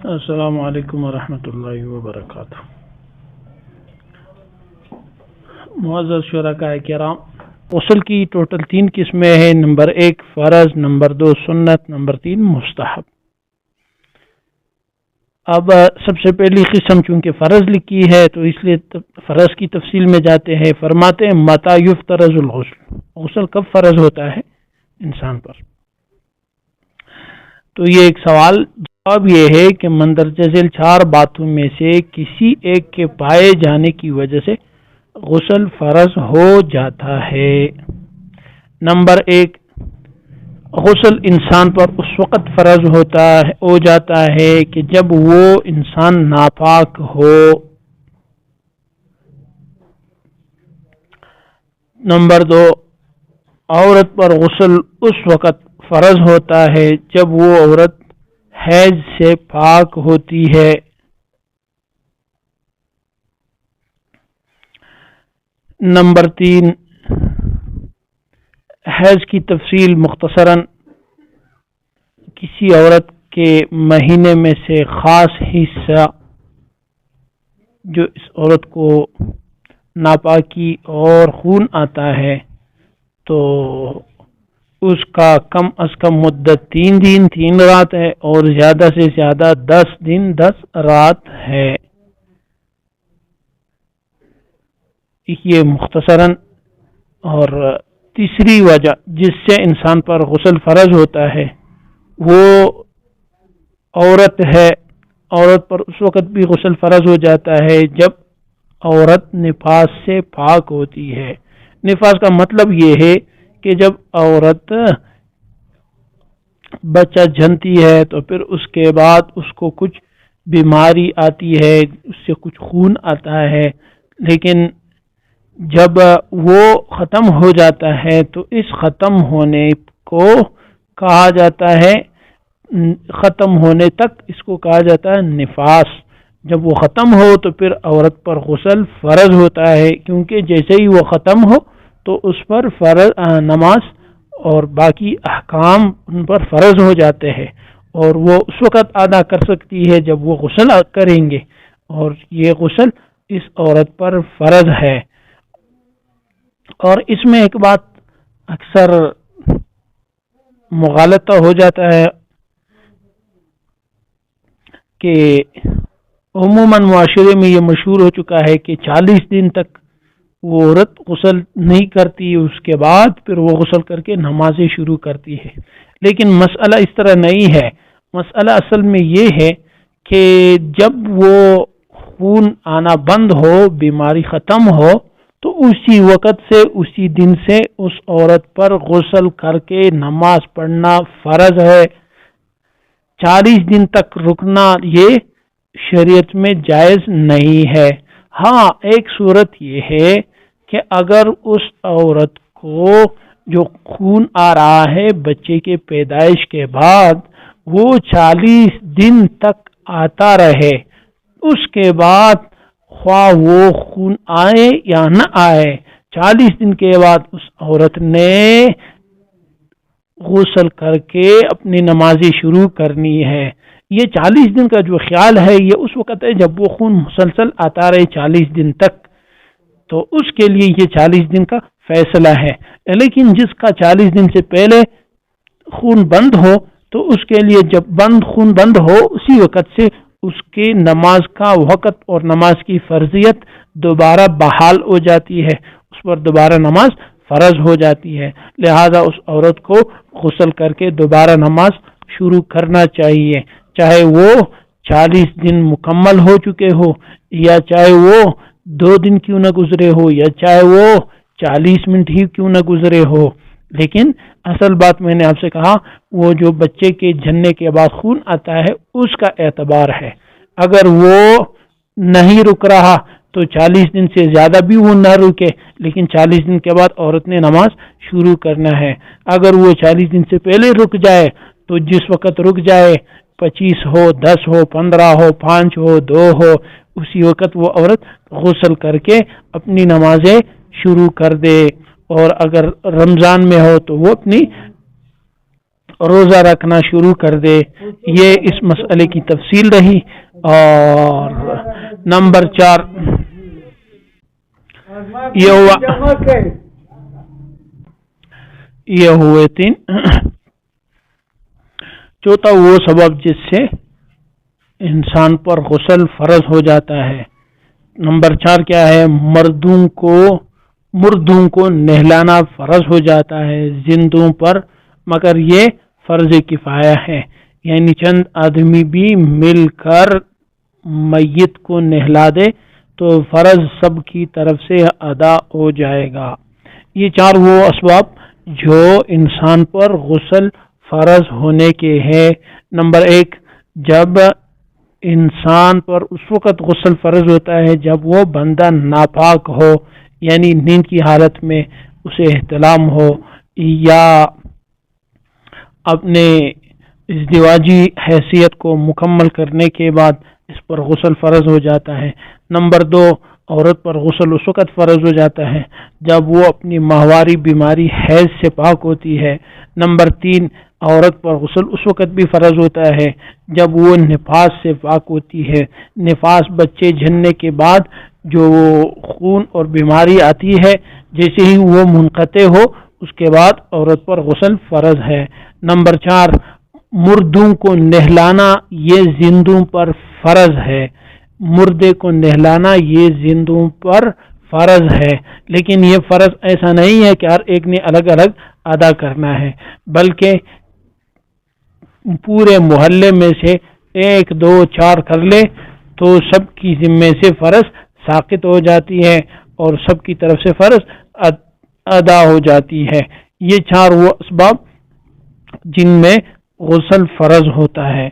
السلام علیکم ورحمۃ اللہ وبرکاتہ۔ معزز شرکاء کرام، غسل کی ٹوٹل 3 قسمیں ہیں۔ نمبر 1 فرض، نمبر 2 سنت، نمبر 3 مستحب۔ اب سب سے پہلی قسم چونکہ فرض لکھی ہے تو اس لیے فرض کی تفصیل میں جاتے ہیں۔ فرماتے ہیں متی یفترض الغسل، غسل کب فرض ہوتا ہے انسان پر؟ تو یہ ایک سوال جواب یہ ہے کہ مندرجہ ذیل 4 باتوں میں سے کسی ایک کے پائے جانے کی وجہ سے غسل فرض ہو جاتا ہے۔ نمبر 1، غسل انسان پر اس وقت فرض ہو جاتا ہے کہ جب وہ انسان ناپاک ہو۔ نمبر 2، عورت پر غسل اس وقت فرض ہوتا ہے جب وہ عورت حیض سے پاک ہوتی ہے۔ نمبر 3، حیض کی تفصیل مختصراً کسی عورت کے مہینے میں سے خاص حصہ جو اس عورت کو ناپاکی اور خون آتا ہے تو اس کا کم از کم مدت 3 دن 3 رات ہے اور زیادہ سے زیادہ 10 دن 10 رات ہے۔ یہ مختصراً۔ اور تیسری وجہ جس سے انسان پر غسل فرض ہوتا ہے وہ عورت ہے۔ عورت پر اس وقت بھی غسل فرض ہو جاتا ہے جب عورت نفاس سے پاک ہوتی ہے۔ نفاس کا مطلب یہ ہے کہ جب عورت بچہ جنتی ہے تو پھر اس کے بعد اس کو کچھ بیماری آتی ہے، اس سے کچھ خون آتا ہے، لیکن جب وہ ختم ہو جاتا ہے تو اس ختم ہونے کو کہا جاتا ہے، ختم ہونے تک اس کو کہا جاتا ہے نفاس۔ جب وہ ختم ہو تو پھر عورت پر غسل فرض ہوتا ہے، کیونکہ جیسے ہی وہ ختم ہو تو اس پر فرض نماز اور باقی احکام ان پر فرض ہو جاتے ہیں، اور وہ اس وقت ادا کر سکتی ہے جب وہ غسل کریں گے، اور یہ غسل اس عورت پر فرض ہے۔ اور اس میں ایک بات اکثر مغالطہ ہو جاتا ہے کہ عموماً معاشرے میں یہ مشہور ہو چکا ہے کہ 40 دن تک وہ عورت غسل نہیں کرتی، اس کے بعد پھر وہ غسل کر کے نمازیں شروع کرتی ہے، لیکن مسئلہ اس طرح نہیں ہے۔ مسئلہ اصل میں یہ ہے کہ جب وہ خون آنا بند ہو، بیماری ختم ہو، تو اسی وقت سے اسی دن سے اس عورت پر غسل کر کے نماز پڑھنا فرض ہے۔ 40 دن تک رکنا یہ شریعت میں جائز نہیں ہے۔ ہاں، ایک صورت یہ ہے کہ اگر اس عورت کو جو خون آ رہا ہے بچے کے پیدائش کے بعد وہ 40 دن تک آتا رہے، اس کے بعد خواہ وہ خون آئے یا نہ آئے، 40 دن کے بعد اس عورت نے غسل کر کے اپنی نمازیں شروع کرنی ہے۔ یہ 40 دن کا جو خیال ہے یہ اس وقت ہے جب وہ خون مسلسل آتا رہے 40 دن تک، تو اس کے لیے یہ 40 دن کا فیصلہ ہے۔ لیکن جس کا 40 دن سے پہلے خون بند ہو تو اس کے لیے جب خون بند ہو اسی وقت سے اس کی نماز کا وقت اور نماز کی فرضیت دوبارہ بحال ہو جاتی ہے، اس پر دوبارہ نماز فرض ہو جاتی ہے۔ لہذا اس عورت کو غسل کر کے دوبارہ نماز شروع کرنا چاہیے، چاہے وہ 40 دن مکمل ہو چکے ہو، یا چاہے وہ 2 دن کیوں نہ گزرے ہو، یا چاہے وہ 40 منٹ ہی کیوں نہ گزرے ہو۔ لیکن اصل بات میں نے آپ سے کہا، وہ جو بچے کے جننے کے بعد خون آتا ہے اس کا اعتبار ہے۔ اگر وہ نہیں رک رہا تو 40 دن سے زیادہ بھی وہ نہ رکے، لیکن 40 دن کے بعد عورت نے نماز شروع کرنا ہے۔ اگر وہ 40 دن سے پہلے رک جائے تو جس وقت رک جائے، 25 ہو، 10 ہو، 15 ہو، 5 ہو، 2 ہو، اسی وقت وہ عورت غسل کر کے اپنی نمازیں شروع کر دے۔ اور اگر رمضان میں ہو تو وہ اپنی روزہ رکھنا شروع کر دے. یہ اس مسئلے کی تفصیل رہی. اور نمبر 4 یہ ہوئے 3. چوتھا وہ سبب جس سے انسان پر غسل فرض ہو جاتا ہے. نمبر 4 کیا ہے؟ مردوں کو نہلانا فرض ہو جاتا ہے زندوں پر، مگر یہ فرض کفایہ ہے، یعنی چند آدمی بھی مل کر میت کو نہلا دے تو فرض سب کی طرف سے ادا ہو جائے گا. یہ 4 وہ اسباب جو انسان پر غسل فرض ہونے کے ہیں. نمبر 1، جب انسان پر اس وقت غسل فرض ہوتا ہے جب وہ بندہ ناپاک ہو، یعنی نیند کی حالت میں اسے احتلام ہو یا اپنے ازدواجی حیثیت کو مکمل کرنے کے بعد اس پر غسل فرض ہو جاتا ہے. نمبر 2، عورت پر غسل اس وقت فرض ہو جاتا ہے جب وہ اپنی ماہواری بیماری حیض سے پاک ہوتی ہے. نمبر 3، عورت پر غسل اس وقت بھی فرض ہوتا ہے جب وہ نفاس سے پاک ہوتی ہے. نفاس بچے جننے کے بعد جو خون اور بیماری آتی ہے، جیسے ہی وہ منقطع ہو اس کے بعد عورت پر غسل فرض ہے. نمبر 4، مردوں کو نہلانا یہ زندوں پر فرض ہے. مردے کو نہلانا یہ زندوں پر فرض ہے، لیکن یہ فرض ایسا نہیں ہے کہ ہر ایک نے الگ الگ ادا کرنا ہے، بلکہ پورے محلے میں سے 1 2 4 کر لے تو سب کی ذمے سے فرض ساقط ہو جاتی ہے اور سب کی طرف سے فرض ادا ہو جاتی ہے. یہ 4 وہ اسباب جن میں غسل فرض ہوتا ہے.